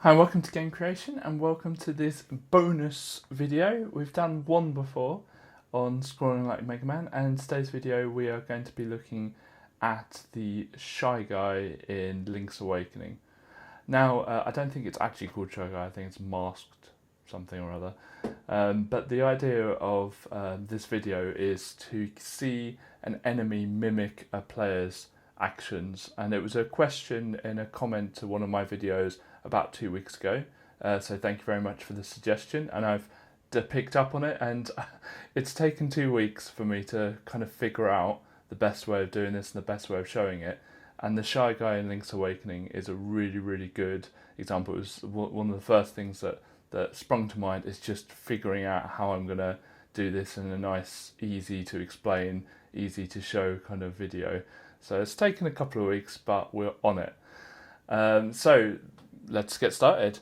Hi, welcome to Game Creation and welcome to this bonus video. We've done one before on scoring like Mega Man, and in today's video we are going to be looking at the Shy Guy in Link's Awakening. Now, I don't think it's actually called Shy Guy, I think it's Masked something or other. But the idea of this video is to see an enemy mimic a player's actions, and it was a question in a comment to one of my videos about 2 weeks ago, so thank you very much for the suggestion, and I've picked up on it, and it's taken 2 weeks for me to kind of figure out the best way of doing this and the best way of showing it, and the Shy Guy in Link's Awakening is a really good example. It was one of the first things that sprung to mind, is just figuring out how I'm going to do this in a nice, easy to explain, easy to show kind of video. So it's taken a couple of weeks, but we're on it. So let's get started.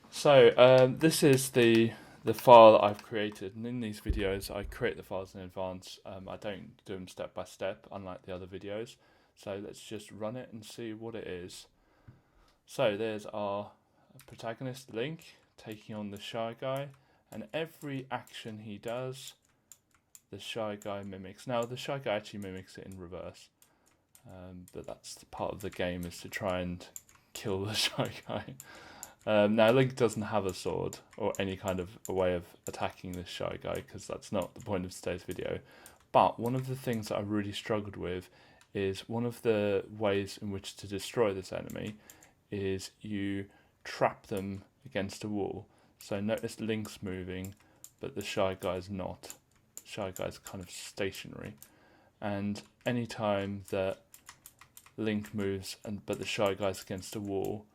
So this is the file that I've created, and in these videos I create the files in advance. I don't do them step by step, unlike the other videos. So let's just run it and see what it is. So there's our protagonist Link taking on the Shy Guy, and every action he does, the Shy Guy mimics. Now the Shy Guy actually mimics it in reverse, but that's the part of the game, is to try and kill the Shy Guy. Now Link doesn't have a sword or any kind of a way of attacking this Shy Guy, because that's not the point of today's video. But one of the things that I really struggled with is one of the ways in which to destroy this enemy is you trap them against a wall. So notice Link's moving, but the Shy Guy's not. The Shy Guy's kind of stationary, and anytime that Link moves but the Shy Guy's against a wall,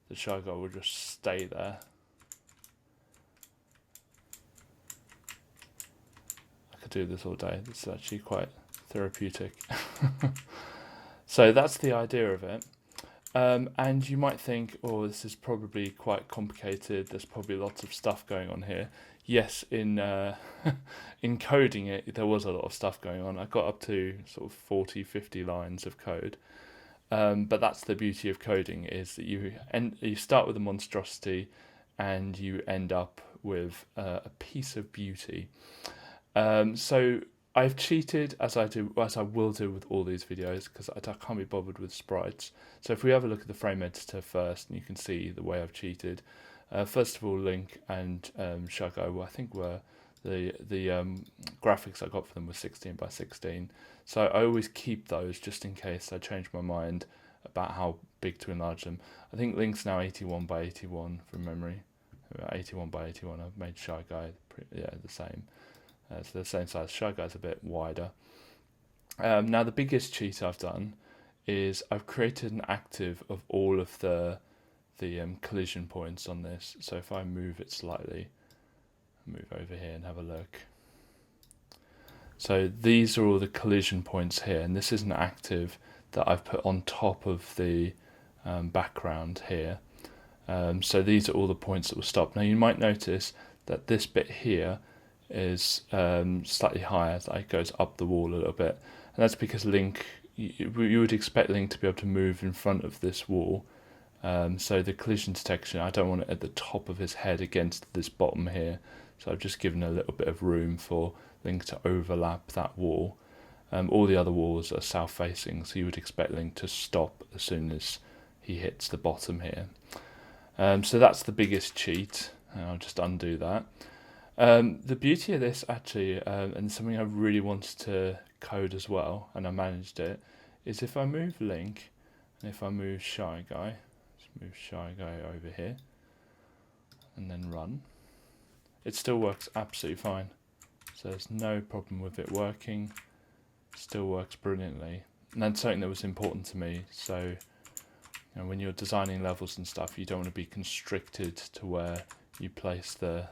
the Shy Guy will just stay there. I could do this all day. This is actually quite therapeutic. So that's the idea of it. And you might think, oh, this is probably quite complicated. There's probably lots of stuff going on here. Yes, in in coding it, there was a lot of stuff going on. I got up to sort of 40, 50 lines of code. But that's the beauty of coding, is that you start with a monstrosity and you end up with a piece of beauty. So I've cheated, as I will do with all these videos, because I can't be bothered with sprites. So if we have a look at the frame editor first, and you can see the way I've cheated. First of all, Link and Shy Guy, I think were the graphics I got for them were 16 by 16. So I always keep those just in case I change my mind about how big to enlarge them. I think Link's now 81 by 81 from memory. 81 by 81. I've made Shy Guy the same. So they're the same size. Shy Guy's a bit wider. Now the biggest cheat I've done is I've created an active of all of the collision points on this. So if I move it slightly, move over here and have a look. So these are all the collision points here, and this is an active that I've put on top of the background here. So these are all the points that will stop. Now you might notice that this bit here is slightly higher, so it goes up the wall a little bit, and that's because Link, you would expect Link to be able to move in front of this wall. So the collision detection, I don't want it at the top of his head against this bottom here, so I've just given a little bit of room for Link to overlap that wall. All the other walls are south facing, so you would expect Link to stop as soon as he hits the bottom here. So that's the biggest cheat. I'll just undo that. The beauty of this actually, and something I really wanted to code as well, and I managed it, is if I move Link and if I move Shy Guy, let's move Shy Guy over here and then run, it still works absolutely fine. So there's no problem with it working. Still works brilliantly, and that's something that was important to me. So when you're designing levels and stuff, you don't want to be constricted to where you place the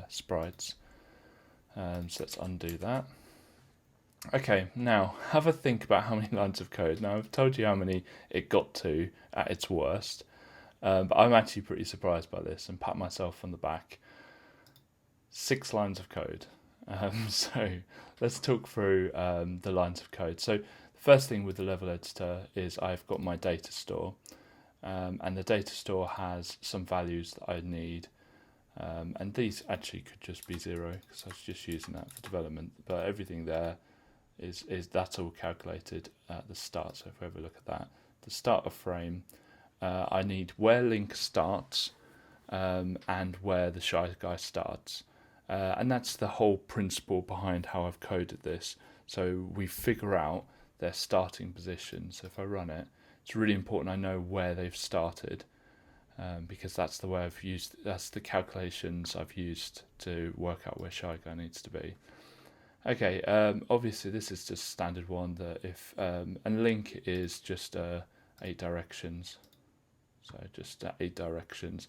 sprites. So let's undo that. Okay, now have a think about how many lines of code. Now I've told you how many it got to at its worst, but I'm actually pretty surprised by this and pat myself on the back. 6 lines of code. So let's talk through the lines of code. So the first thing with the level editor is I've got my data store. and the data store has some values that I need, and these actually could just be 0 because I was just using that for development, but everything there is that's all calculated at the start. So if we have a look at that, the start of frame, I need where Link starts and where the Shy Guy starts, and that's the whole principle behind how I've coded this. So we figure out their starting position. So if I run it, it's really important I know where they've started, because that's the way I've used, that's the calculations I've used to work out where Shy Guy needs to be. Okay, obviously this is just standard one, that if and Link is just 8 directions, so just 8 directions.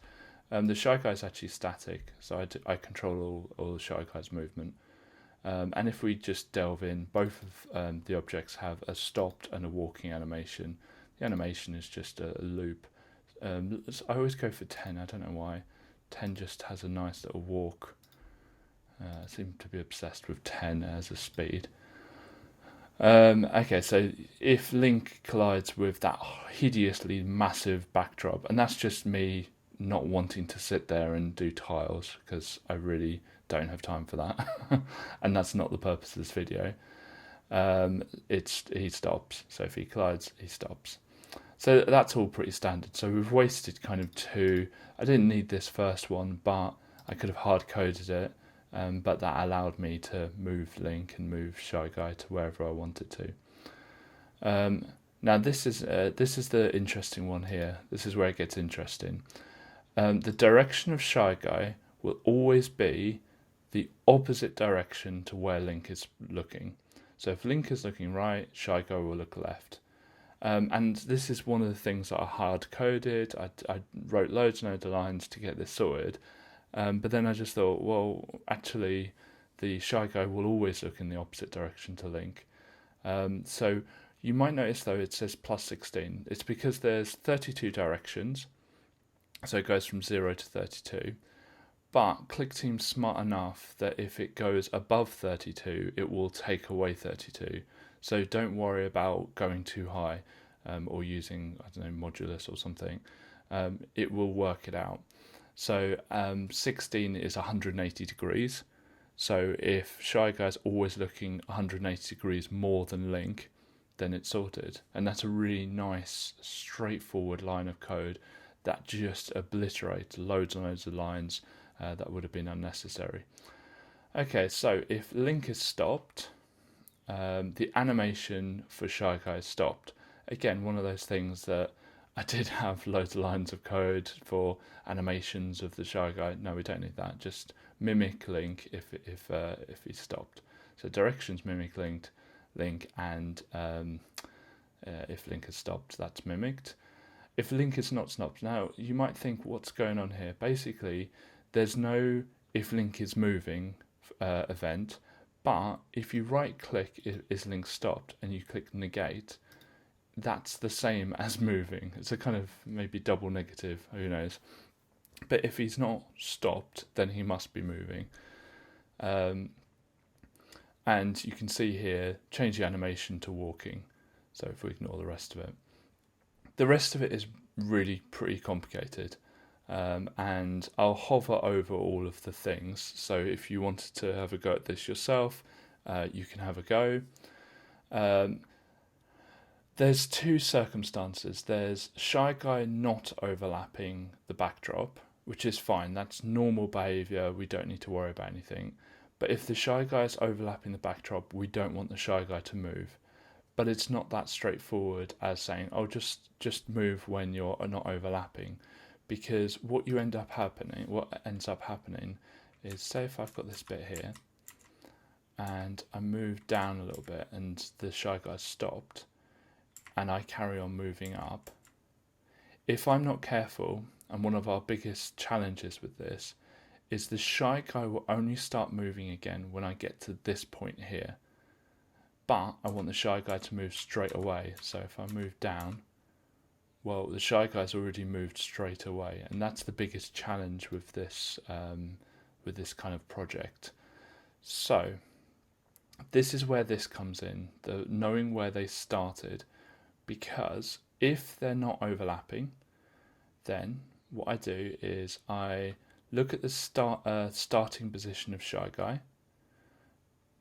The Shy Guy is actually static, so I control all the Shy Guy's movement. And if we just delve in, both of the objects have a stopped and a walking animation. The animation is just a loop. I always go for 10, I don't know why. 10 just has a nice little walk. I seem to be obsessed with 10 as a speed. Okay, so if Link collides with that hideously massive backdrop, and that's just me not wanting to sit there and do tiles, because I really don't have time for that, and that's not the purpose of this video. He stops. So if he collides, he stops. So that's all pretty standard. So we've wasted kind of 2. I didn't need this first one, but I could have hard coded it. But that allowed me to move Link and move Shy Guy to wherever I wanted to. Now this is the interesting one here. This is where it gets interesting. The direction of Shy Guy will always be the opposite direction to where Link is looking. So if Link is looking right, Shy Guy will look left. And this is one of the things that I hard coded. I wrote loads and loads of lines to get this sorted. But then I just thought, well, actually, the Shy Guy will always look in the opposite direction to Link. So you might notice, though, it says plus 16. It's because there's 32 directions, so it goes from 0 to 32. But Clickteam's smart enough that if it goes above 32, it will take away 32. So don't worry about going too high, or using, I don't know, modulus or something. It will work it out. So 16 is 180 degrees. So if Shy Guy's always looking 180 degrees more than Link, then it's sorted. And that's a really nice, straightforward line of code that just obliterates loads and loads of lines that would have been unnecessary. Okay, so if Link is stopped, the animation for Shy Guy is stopped. Again, one of those things that I did have loads of lines of code for animations of the Shy Guy. No, we don't need that. Just mimic Link if he stopped. So directions mimic Link, and if Link has stopped, that's mimicked. If Link is not stopped, now you might think, what's going on here? Basically, there's no if Link is moving event, but if you right click is Link stopped and you click negate, that's the same as moving. It's a kind of maybe double negative, who knows. But if he's not stopped, then he must be moving. And you can see here, change the animation to walking. So if we ignore the rest of it. The rest of it is really pretty complicated. And I'll hover over all of the things. So if you wanted to have a go at this yourself, you can have a go. There's 2 circumstances. There's Shy Guy not overlapping the backdrop, which is fine. That's normal behaviour. We don't need to worry about anything. But if the Shy Guy is overlapping the backdrop, we don't want the Shy Guy to move. But it's not that straightforward as saying, oh, just move when you're not overlapping. Because what ends up happening is, say if I've got this bit here, and I move down a little bit, and the Shy Guy's stopped, and I carry on moving up. If I'm not careful, and one of our biggest challenges with this is the Shy Guy will only start moving again when I get to this point here. But I want the Shy Guy to move straight away. So if I move down, well, the Shy Guy's already moved straight away, and that's the biggest challenge with this kind of project. So this is where this comes in, the knowing where they started, because if they're not overlapping, then what I do is I look at the starting position of Shy Guy,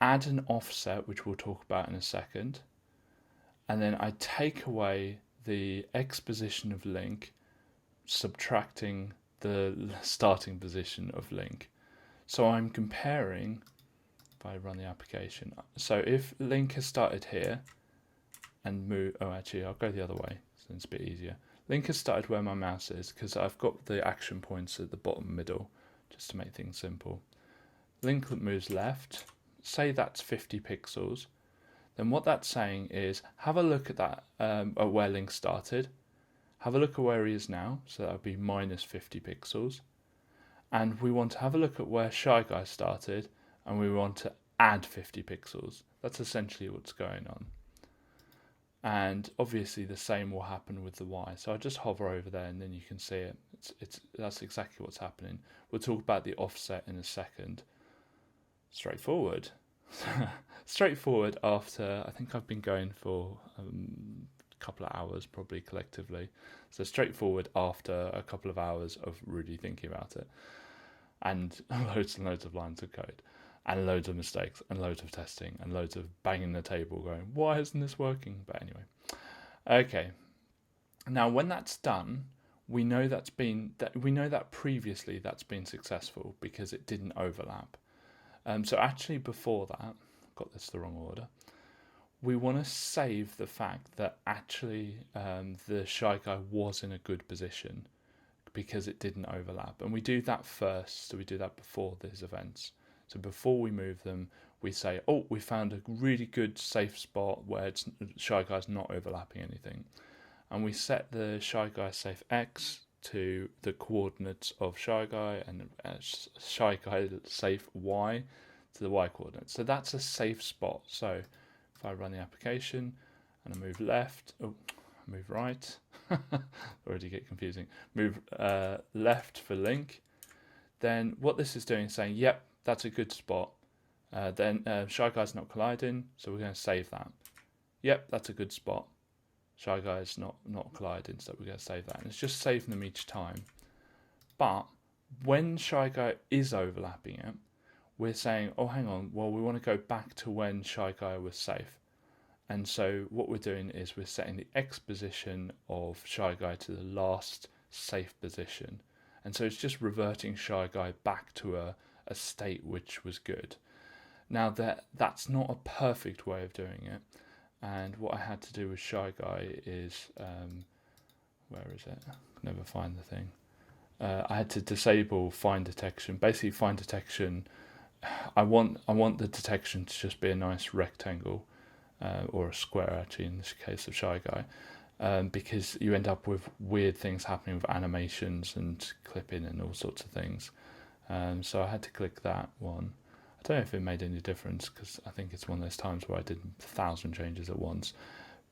add an offset, which we'll talk about in a second, and then I take away the X position of Link, subtracting the starting position of Link. So I'm comparing, if I run the application, so if Link has started here and move, oh actually I'll go the other way so it's a bit easier. Link has started where my mouse is because I've got the action points at the bottom middle just to make things simple. Link moves left, say that's 50 pixels, then what that's saying is have a look at that at where Link started, have a look at where he is now, so that would be minus 50 pixels, and we want to have a look at where Shy Guy started and we want to add 50 pixels. That's essentially what's going on. And obviously the same will happen with the Y. So I just hover over there and then you can see it. That's exactly what's happening. We'll talk about the offset in a second. Straightforward. Straightforward after, I think I've been going for a couple of hours probably collectively. So straightforward after a couple of hours of really thinking about it. And loads and loads of lines of code. And loads of mistakes, and loads of testing, and loads of banging the table going, why isn't this working? But anyway. Okay. Now when that's done, we know that previously that's been successful because it didn't overlap. So actually before that, I've got this the wrong order, we want to save the fact that actually the Shy Guy was in a good position because it didn't overlap. And we do that first, so we do that before these events. So before we move them, we say, oh, we found a really good safe spot where Shy Guy's not overlapping anything. And we set the Shy Guy safe X to the coordinates of Shy Guy and Shy Guy safe Y to the Y coordinates. So that's a safe spot. So if I run the application and I move left, move right, already get confusing, move left for Link, then what this is doing is saying, yep, that's a good spot. Then Shy Guy's not colliding, so we're going to save that. Yep, that's a good spot. Shy Guy's not colliding, so we're going to save that. And it's just saving them each time. But when Shy Guy is overlapping it, we're saying, oh, hang on, well, we want to go back to when Shy Guy was safe. And so what we're doing is we're setting the X position of Shy Guy to the last safe position. And so it's just reverting Shy Guy back to a state which was good. Now that's not a perfect way of doing it, and what I had to do with Shy Guy is where is it? I can never find the thing. I had to disable find detection. Basically, find detection. I want the detection to just be a nice rectangle or a square, actually, in this case of Shy Guy, because you end up with weird things happening with animations and clipping and all sorts of things. So I had to click that one. I don't know if it made any difference because I think it's one of those times where I did 1,000 changes at once.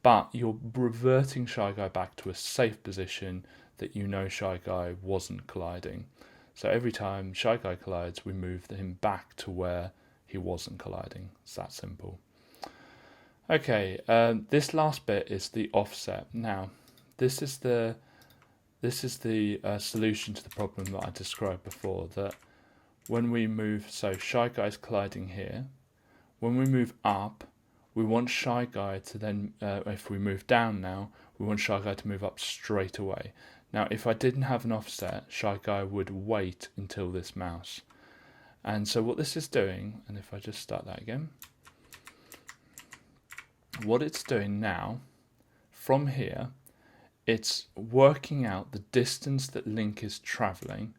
But you're reverting Shy Guy back to a safe position that you know Shy Guy wasn't colliding. So every time Shy Guy collides, we move him back to where he wasn't colliding. It's that simple. Okay, this last bit is the offset. Now, this is the solution to the problem that I described before, that when we move, so Shy Guy's colliding here, when we move up, we want Shy Guy to then, if we move down now, we want Shy Guy to move up straight away. Now, if I didn't have an offset, Shy Guy would wait until this mouse. And so what this is doing, and if I just start that again, what it's doing now, from here, it's working out the distance that Link is travelling,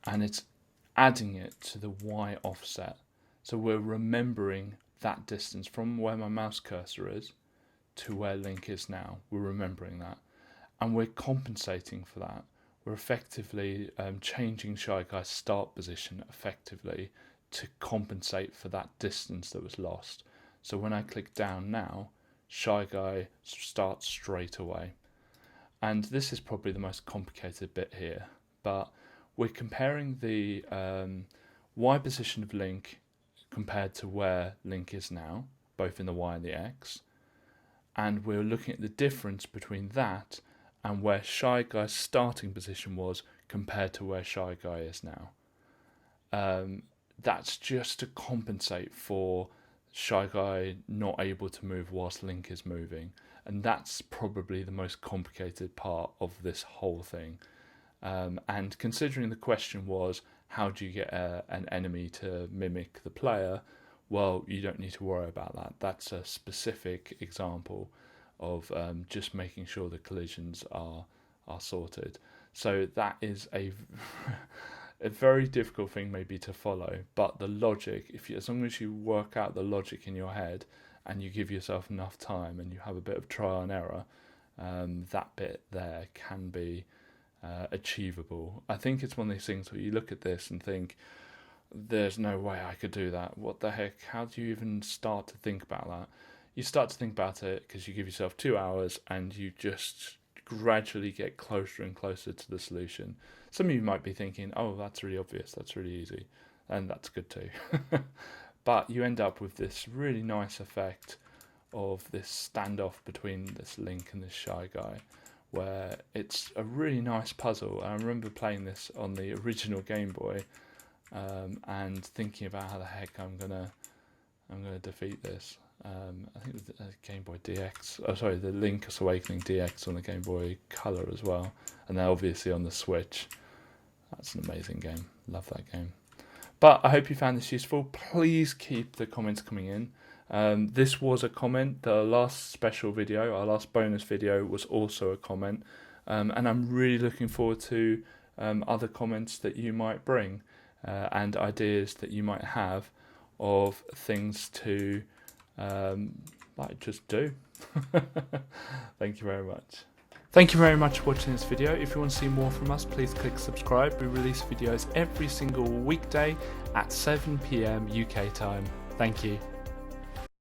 and it's adding it to the Y offset. So we're remembering that distance from where my mouse cursor is to where Link is now. We're remembering that. And we're compensating for that. We're effectively changing Shy Guy's start position effectively to compensate for that distance that was lost. So when I click down now, Shy Guy starts straight away. And this is probably the most complicated bit here, but we're comparing the Y position of Link compared to where Link is now, both in the Y and the X, and we're looking at the difference between that and where Shy Guy's starting position was compared to where Shy Guy is now. That's just to compensate for Shy Guy not able to move whilst Link is moving, and that's probably the most complicated part of this whole thing. And considering the question was, how do you get an enemy to mimic the player? Well, you don't need to worry about that. That's a specific example of just making sure the collisions are sorted. So that is a very difficult thing maybe to follow, but the logic, as long as you work out the logic in your head and you give yourself enough time and you have a bit of trial and error, that bit there can be achievable. I think it's one of these things where you look at this and think, there's no way I could do that. What the heck? How do you even start to think about that? You start to think about it because you give yourself 2 hours and you just gradually get closer and closer to the solution. Some of you might be thinking, oh, that's really obvious, that's really easy, and that's good too. But you end up with this really nice effect of this standoff between this Link and this Shy Guy, where it's a really nice puzzle. I remember playing this on the original Game Boy and thinking about how the heck I'm gonna defeat this. I think it was the Game Boy DX. Oh, sorry, the Link's Awakening DX on the Game Boy Color as well, and then obviously on the Switch. That's an amazing game. Love that game. But I hope you found this useful. Please keep the comments coming in. This was a comment. The last special video, our last bonus video, was also a comment, and I'm really looking forward to other comments that you might bring and ideas that you might have of things to just do. Thank you very much. Thank you very much for watching this video. If you want to see more from us, please click subscribe. We release videos every single weekday at 7 PM UK time. Thank you.